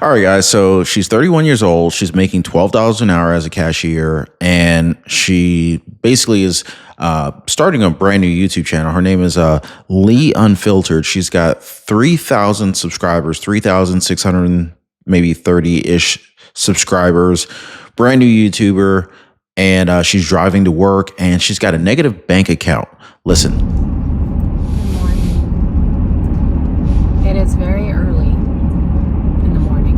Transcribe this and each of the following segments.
All right, guys. So she's 31 years old. She's making $12 an hour as a cashier, and she basically is starting a brand new YouTube channel. Her name is Lee Unfiltered. She's got 3,000 subscribers, 3,600 maybe 30-ish subscribers. Brand new YouTuber, and she's driving to work, and she's got a negative bank account. Listen. Good morning. It is very early in the morning,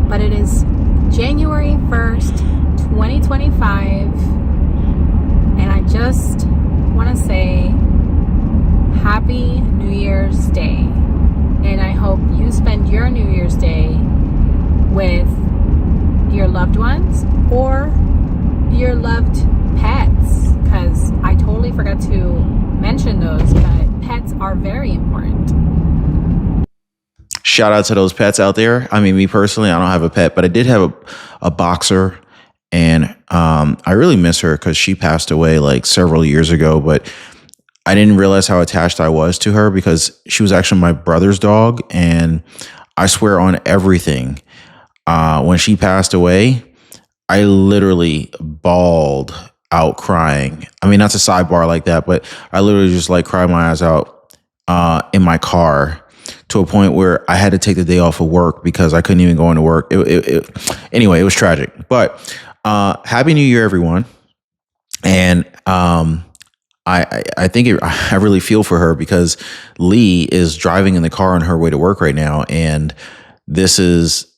but it is January 1st, 2025, and I just want to say Happy New Year's Day, and I hope you spend your New Year's Day with your loved ones or your loved pets, because I totally forgot to mention those, but pets are very important. Shout out to those pets out there. I mean, me personally, I don't have a pet, but I did have a boxer, and I really miss her because she passed away like several years ago, but I didn't realize how attached I was to her because she was actually my brother's dog, and I swear on everything, when she passed away, I literally bawled out crying. I mean, not to sidebar like that, but I literally just like cried my eyes out in my car to a point where I had to take the day off of work because I couldn't even go into work. Anyway, it was tragic. But Happy New Year, everyone. And I think I really feel for her because Lee is driving in the car on her way to work right now. And this is,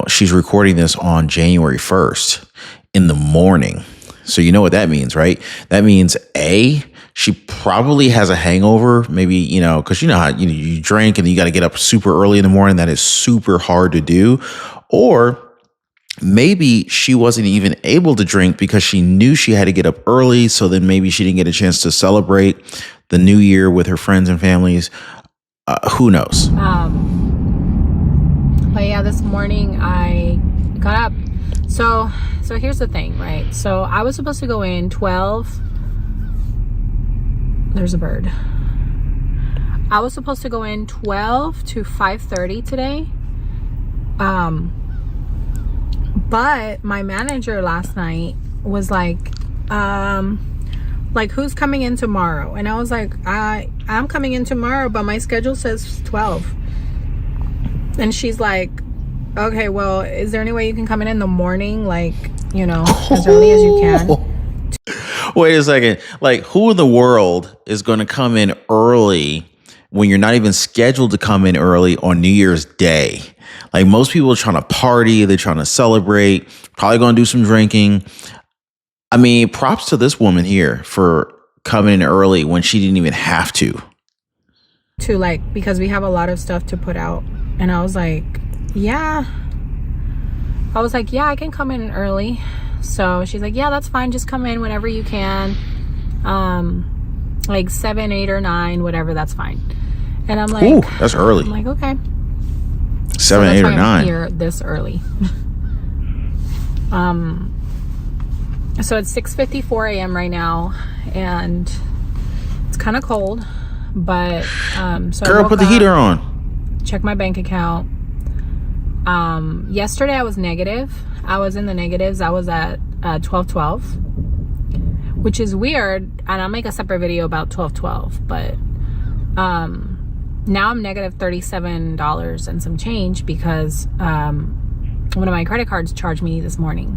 she's recording this on January 1st in the morning. So you know what that means, right? That means she probably has a hangover, maybe, because you know how you drink and you got to get up super early in the morning. That is super hard to do. Or maybe she wasn't even able to drink because she knew she had to get up early. So then maybe she didn't get a chance to celebrate the new year with her friends and families. Who knows? But yeah, this morning I got up. So here's the thing, right? So I was supposed to go in 12. There's a bird. I was supposed to go in 12 to 5:30 today. But my manager last night was like, who's coming in tomorrow? And I was like, I'm coming in tomorrow, but my schedule says 12. And she's like, okay, well, is there any way you can come in the morning? Like, as early as you can. Wait a second. Like, who in the world is going to come in early when you're not even scheduled to come in early on New Year's Day? Like, most people are trying to party. They're trying to celebrate, probably going to do some drinking. I mean, props to this woman here for coming in early when she didn't even have to. Because we have a lot of stuff to put out. And I was like, yeah, I can come in early. So she's like, yeah, that's fine. Just come in whenever you can. Like 7, 8, or 9, whatever, that's fine. And I'm like, ooh, that's early. I'm like, okay. 7, 8, or 9. I'm here this early. So it's 6:54 a.m. right now, and it's kind of cold, but so girl, put the heater on. Check my bank account. Yesterday I was negative. I was in the negatives. I was at 12.12, which is weird, and I'll make a separate video about 12.12. But now I'm negative $37 and some change because one of my credit cards charged me this morning.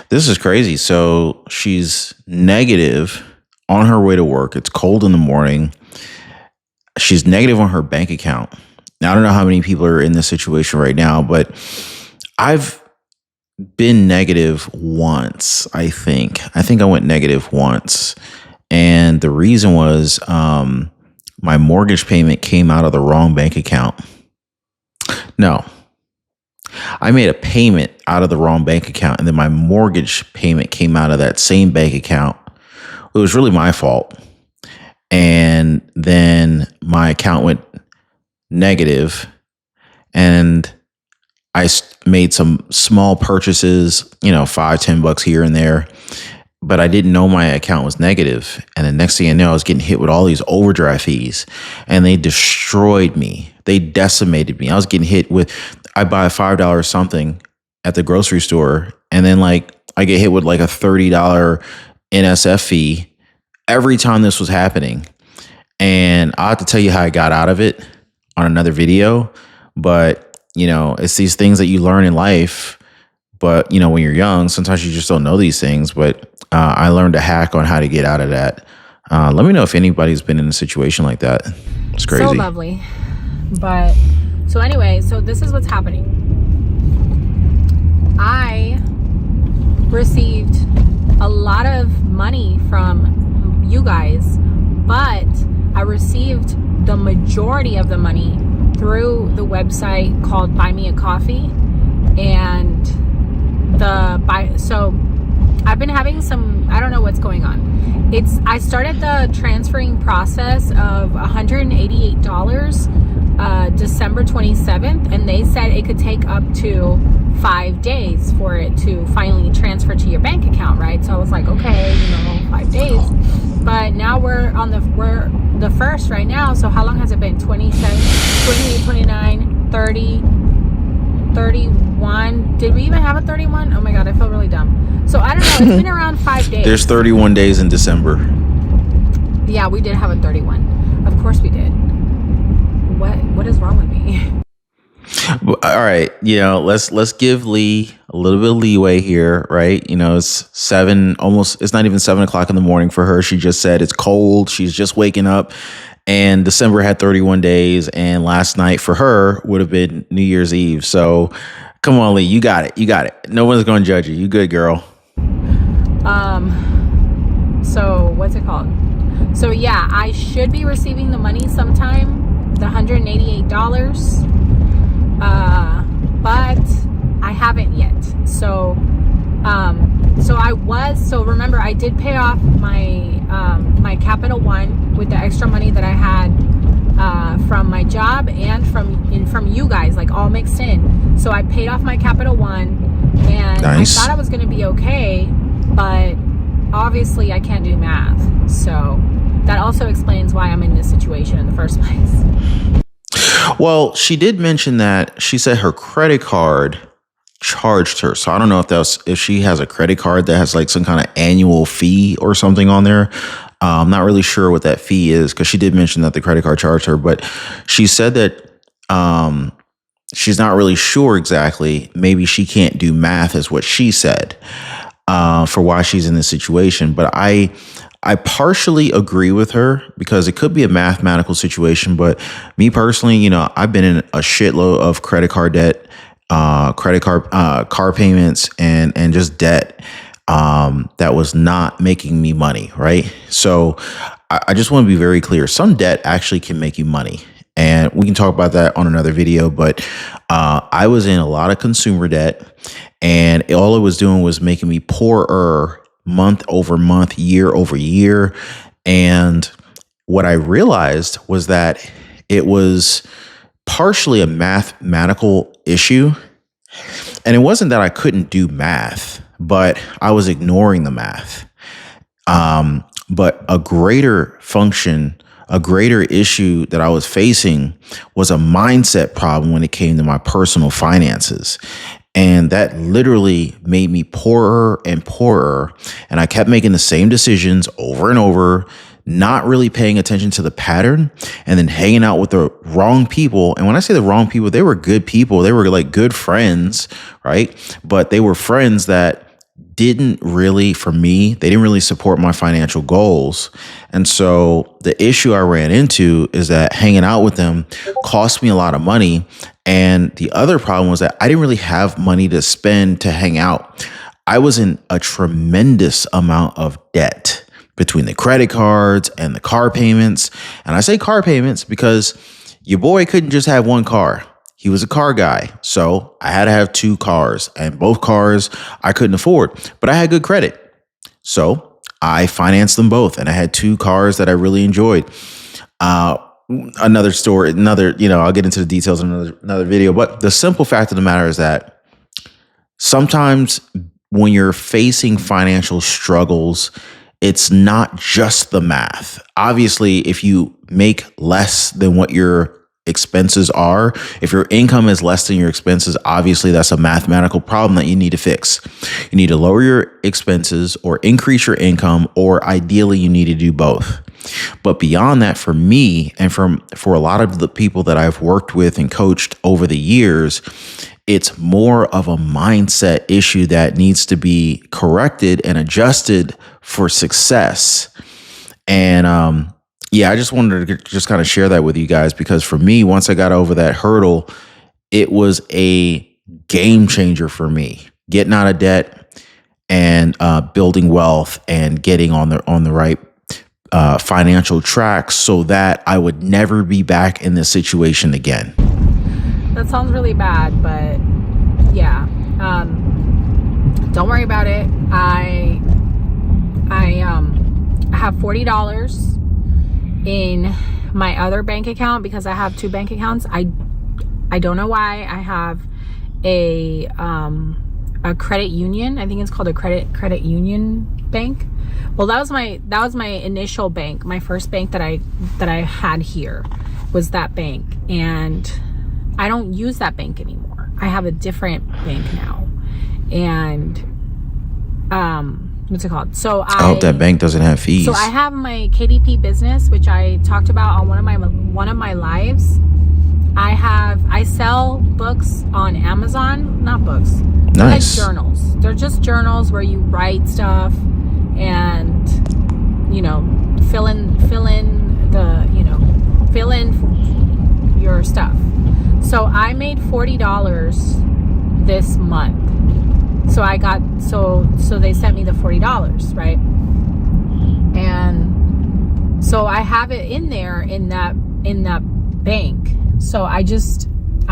This is crazy. So she's negative on her way to work. It's cold in the morning. She's negative on her bank account. Now, I don't know how many people are in this situation right now, but I've been negative once, I think. I think I went negative once. And the reason was my mortgage payment came out of the wrong bank account. No, I made a payment out of the wrong bank account, and then my mortgage payment came out of that same bank account. It was really my fault. And then my account went negative, and I made some small purchases, $5-10 here and there, but I didn't know my account was negative. And the next thing I know, I was getting hit with all these overdraft fees, and they destroyed me. They decimated me. I was getting hit with, I buy a $5 something at the grocery store, and then like I get hit with like a $30 NSF fee every time this was happening. And I have to tell you how I got out of it on another video. But, it's these things that you learn in life. But, when you're young, sometimes you just don't know these things. But I learned a hack on how to get out of that. Let me know if anybody's been in a situation like that. It's crazy. So lovely. But so anyway, so this is what's happening. I received a lot of money from you guys, but I received the majority of the money through the website called Buy Me a Coffee. And so I've been having some, I don't know what's going on. I started the transferring process of $188 December 27th, and they said it could take up to 5 days for it to finally transfer to your bank account, right? So I was like, okay, 5 days. But now we're the first right now. So how long has it been? 27, 28, 29, 30, 31. Did we even have a 31? Oh my God, I feel really dumb. So I don't know. It's been around 5 days. There's 31 days in December. Yeah, we did have a 31. Of course we did. What is wrong with me? All right, let's give Lee a little bit of leeway here, right? It's 7, almost. It's not even 7 o'clock in the morning for her. She just said it's cold. She's just waking up, and December had 31 days, and last night for her would have been New Year's Eve. So, come on, Lee, you got it. No one's going to judge you. You good, girl. So what's it called? So yeah, I should be receiving the money sometime, the $188. But I haven't yet. So remember, I did pay off my Capital One with the extra money that I had from my job and from you guys, like all mixed in. So I paid off my Capital One, and nice. I thought I was going to be okay, but obviously I can't do math. So that also explains why I'm in this situation in the first place. Well, she did mention that she said her credit card charged her. So I don't know if she has a credit card that has like some kind of annual fee or something on there. I'm not really sure what that fee is, because she did mention that the credit card charged her, but she said that she's not really sure exactly. Maybe she can't do math is what she said for why she's in this situation. But I partially agree with her, because it could be a mathematical situation. But me personally, I've been in a shitload of credit card debt, car payments, and just debt that was not making me money, right? So I just want to be very clear. Some debt actually can make you money, and we can talk about that on another video. But I was in a lot of consumer debt, and all it was doing was making me poorer month over month, year over year. And what I realized was that it was partially a mathematical issue. And it wasn't that I couldn't do math, but I was ignoring the math. But a greater issue that I was facing was a mindset problem when it came to my personal finances. And that literally made me poorer and poorer. And I kept making the same decisions over and over, not really paying attention to the pattern, and then hanging out with the wrong people. And when I say the wrong people, they were good people. They were like good friends, right? But they were friends that didn't really support my financial goals. And so the issue I ran into is that hanging out with them cost me a lot of money. And the other problem was that I didn't really have money to spend to hang out. I was in a tremendous amount of debt between the credit cards and the car payments. And I say car payments because your boy couldn't just have one car. He was a car guy. So I had to have 2 cars, and both cars I couldn't afford, but I had good credit. So I financed them both, and I had 2 cars that I really enjoyed. Another story, I'll get into the details in another video, but the simple fact of the matter is that sometimes when you're facing financial struggles, it's not just the math. Obviously, if you make less than what you're expenses are. If your income is less than your expenses, obviously that's a mathematical problem that you need to fix. You need to lower your expenses or increase your income, or ideally you need to do both. But beyond that, for me and for a lot of the people that I've worked with and coached over the years, it's more of a mindset issue that needs to be corrected and adjusted for success. And I just wanted to just kind of share that with you guys, because for me, once I got over that hurdle, it was a game changer for me. Getting out of debt and building wealth and getting on the right financial track, so that I would never be back in this situation again. That sounds really bad, but yeah, don't worry about it. I have $40 in my other bank account because I have two bank accounts. I don't know why. I have a credit union. I think it's called a credit union bank. Well, that was my initial bank. My first bank that I had here was that bank, and I don't use that bank anymore. I have a different bank now. And what's it called? So I hope that bank doesn't have fees. So I have my KDP business, which I talked about on one of my lives. I sell books on Amazon, not books. They're nice. Like journals. They're just journals where you write stuff and fill in your stuff. So I made $40 this month. So I got so they sent me the $40, right? And so I have it in there in that bank. So I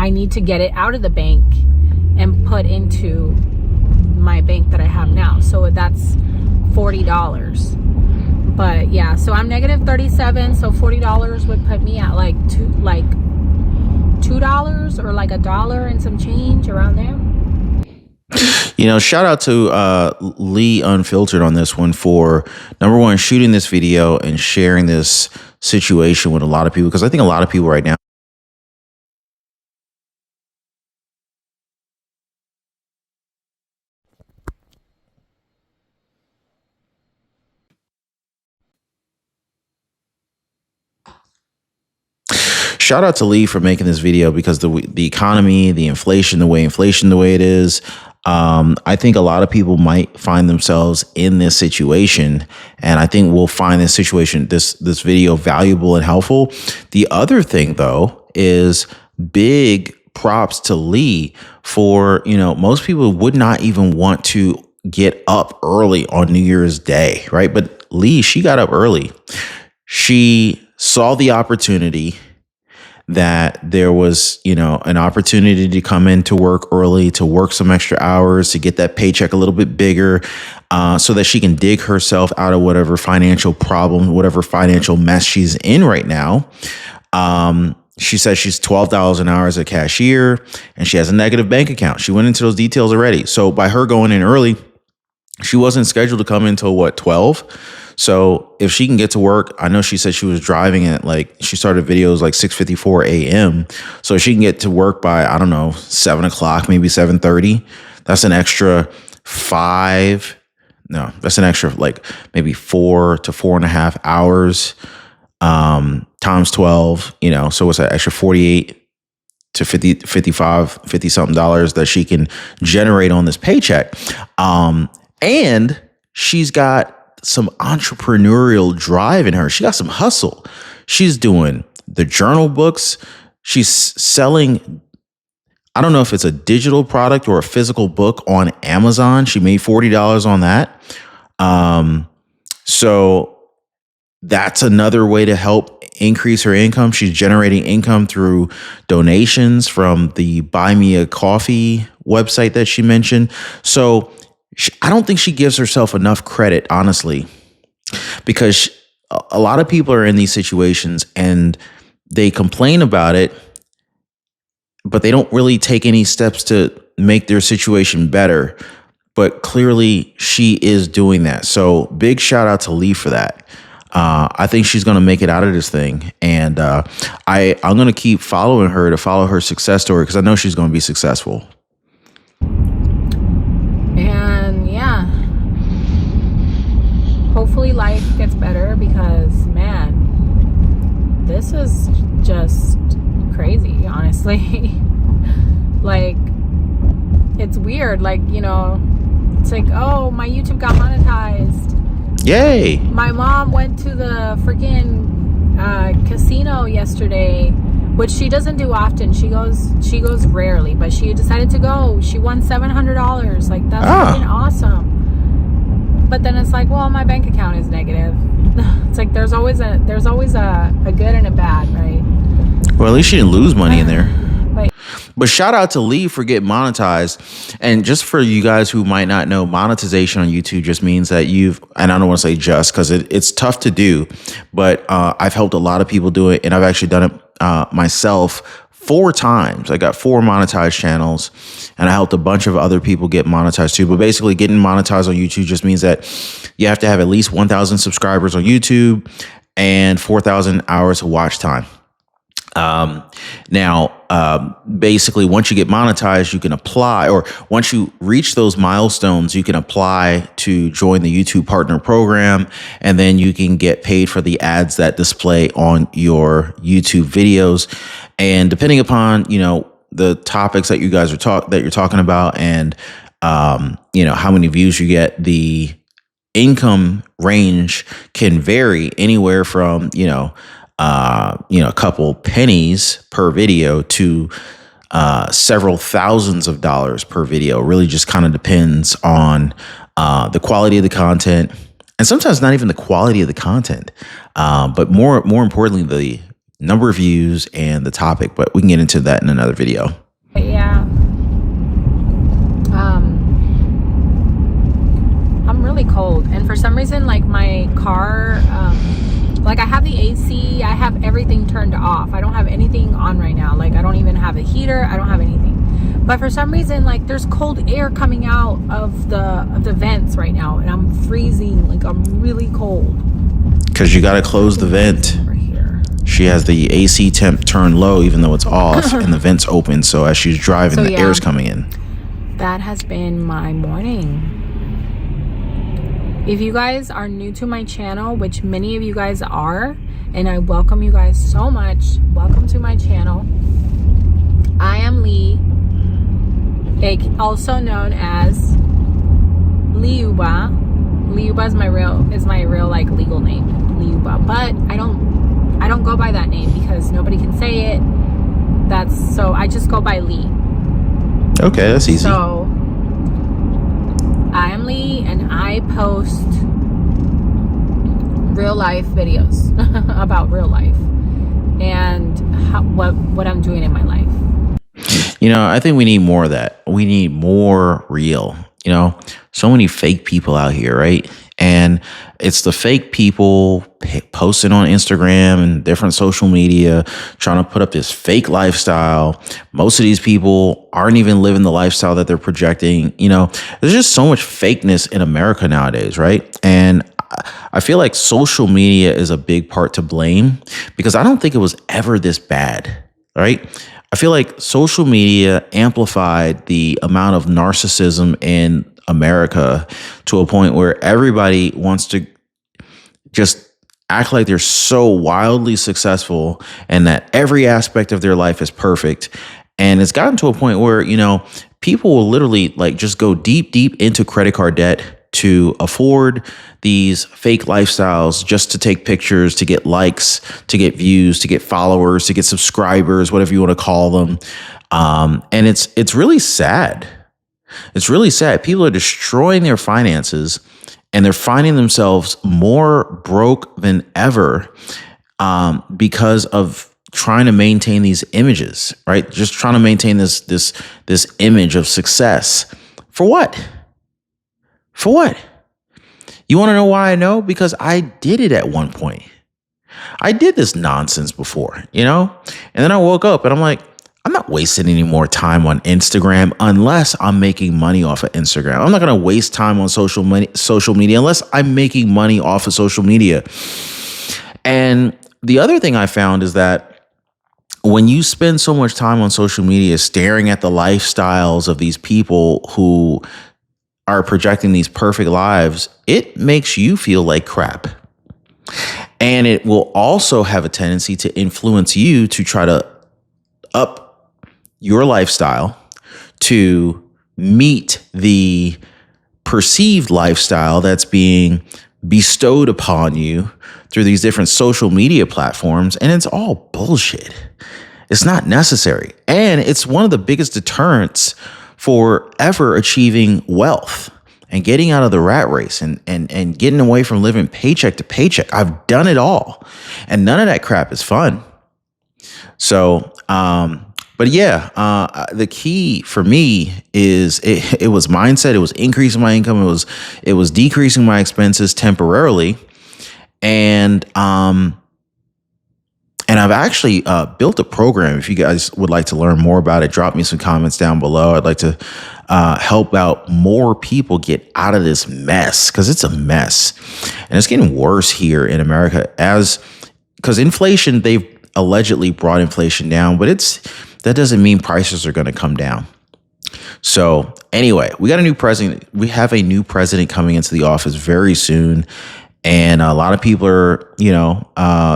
need to get it out of the bank and put into my bank that I have now. So that's $40. But yeah, so I'm negative 37. So $40 would put me at like $2 or like $1 and some change around there. Shout out to Lee Unfiltered on this one for, number one, shooting this video and sharing this situation with a lot of people, because I think a lot of people right now shout out to Lee for making this video, because the economy, the inflation the way it is, I think a lot of people might find themselves in this situation, and I think we'll find this video valuable and helpful. The other thing, though, is big props to Lee for, most people would not even want to get up early on New Year's Day, right? But Lee, she got up early. She saw the opportunity that there was, an opportunity to come into work early, to work some extra hours, to get that paycheck a little bit bigger, so that she can dig herself out of whatever financial problem, whatever financial mess she's in right now. She says she's $12 an hour as a cashier, and she has a negative bank account. She went into those details already. So by her going in early, she wasn't scheduled to come in until 12. So if she can get to work, I know she said she was driving at she started videos like 6:54 a.m. So if she can get to work by, I don't know, 7 o'clock, maybe 7:30. That's an extra maybe 4 to 4.5 hours, times 12, so it's an extra 48 to 50 something dollars that she can generate on this paycheck. And she's got some entrepreneurial drive in her. She got some hustle. She's doing the journal books. She's selling, I don't know if it's a digital product or a physical book, on Amazon. She made $40 on that. So that's another way to help increase her income. She's generating income through donations from the Buy Me a Coffee website that she mentioned. So I don't think she gives herself enough credit, honestly, because a lot of people are in these situations and they complain about it, but they don't really take any steps to make their situation better. But clearly she is doing that. So big shout out to Lee for that. I think she's going to make it out of this thing. And I'm going to keep following her to follow her success story because I know she's going to be successful. And yeah, hopefully life gets better because, man, this is just crazy, honestly. Like, it's weird. Like, you know, it's like, oh, my YouTube got monetized. Yay. My mom went to the freaking casino yesterday, which she doesn't do often. She goes rarely, but she decided to go. She won $700. Like, that's freaking awesome. But then it's like, well, my bank account is negative. It's like there's always a good and a bad, right? Well, at least she didn't lose money in there. But shout out to Lee for getting monetized. And just for you guys who might not know, monetization on YouTube just means that and I don't want to say just because it's tough to do, but I've helped a lot of people do it. And I've actually done it myself 4 times. I got 4 monetized channels and I helped a bunch of other people get monetized too. But basically getting monetized on YouTube just means that you have to have at least 1,000 subscribers on YouTube and 4,000 hours of watch time. Basically once you get monetized, you can apply, or once you reach those milestones, you can apply to join the YouTube partner program. And then you can get paid for the ads that display on your YouTube videos. And depending upon, you know, the topics that you guys are that you're talking about and, you know, how many views you get, the income range can vary anywhere from, a couple pennies per video to several thousands of dollars per video. Really just kind of depends on the quality of the content, and sometimes not even the quality of the content, but more importantly, the number of views and the topic. But we can get into that in another video. Yeah. I'm really cold, and for some reason, like my car, like I have the AC, I have everything turned off. I don't have anything on right now. Like I don't even have a heater. I don't have anything. But for some reason, like there's cold air coming out of the vents right now, and I'm freezing. Like I'm really cold. Because you got to close the vent. Over here. She has the AC temp turned low, even though it's off, and the vent's open. So as she's driving, the air's coming in. That has been my morning. If you guys are new to my channel, which many of you guys are, and I welcome you guys so much, welcome to my channel. I am Lee, also known as Liuba. Liuba is my real like legal name, Liuba. But I don't go by that name because nobody can say it. So I just go by Lee. Okay, that's easy. So I am Lee, and I post real life videos about real life and what I'm doing in my life. You know, I think we need more of that. We need more real. You know, so many fake people out here, right? And it's the fake people posting on Instagram and different social media, trying to put up this fake lifestyle. Most of these people aren't even living the lifestyle that they're projecting. You know, there's just so much fakeness in America nowadays, right? And I feel like social media is a big part to blame because I don't think it was ever this bad, right? I feel like social media amplified the amount of narcissism in America to a point where everybody wants to just act like they're so wildly successful and that every aspect of their life is perfect. And it's gotten to a point where, you know, people will literally like just go deep into credit card debt to afford these fake lifestyles just to take pictures, to get likes, to get views, to get followers, to get subscribers, whatever you want to call them. And it's really sad. It's really sad. People are destroying their finances and they're finding themselves more broke than ever because of trying to maintain these images, right? Just trying to maintain this image of success. For what? For what? You want to know why I know? Because I did it at one point. I did this nonsense before, you know? And then I woke up and I'm like, I'm not wasting any more time on Instagram unless I'm making money off of Instagram. I'm not going to waste time on social media unless I'm making money off of social media. And the other thing I found is that when you spend so much time on social media staring at the lifestyles of these people who are projecting these perfect lives, it makes you feel like crap. And it will also have a tendency to influence you to try to up your lifestyle to meet the perceived lifestyle that's being bestowed upon you through these different social media platforms. And it's all bullshit. It's not necessary. And it's one of the biggest deterrents for ever achieving wealth and getting out of the rat race and getting away from living paycheck to paycheck. I've done it all. And none of that crap is fun. So, but yeah, the key for me is it was mindset. It was increasing my income. It was decreasing my expenses temporarily. And I've actually built a program. If you guys would like to learn more about it, drop me some comments down below. I'd like to help out more people get out of this mess, because it's a mess. And it's getting worse here in America because inflation, they've allegedly brought inflation down, but that doesn't mean prices are going to come down. So anyway, we got a new president. We have a new president coming into the office very soon. And a lot of people are,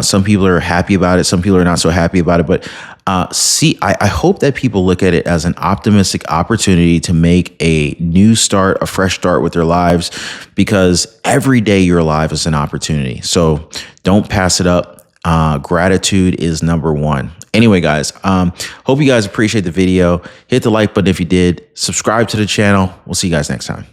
some people are happy about it. Some people are not so happy about it. But I hope that people look at it as an optimistic opportunity to make a new start, a fresh start with their lives, because every day you're alive is an opportunity. So don't pass it up. Gratitude is number one. Anyway, guys, hope you guys appreciate the video. Hit the like button if you did. Subscribe to the channel. We'll see you guys next time.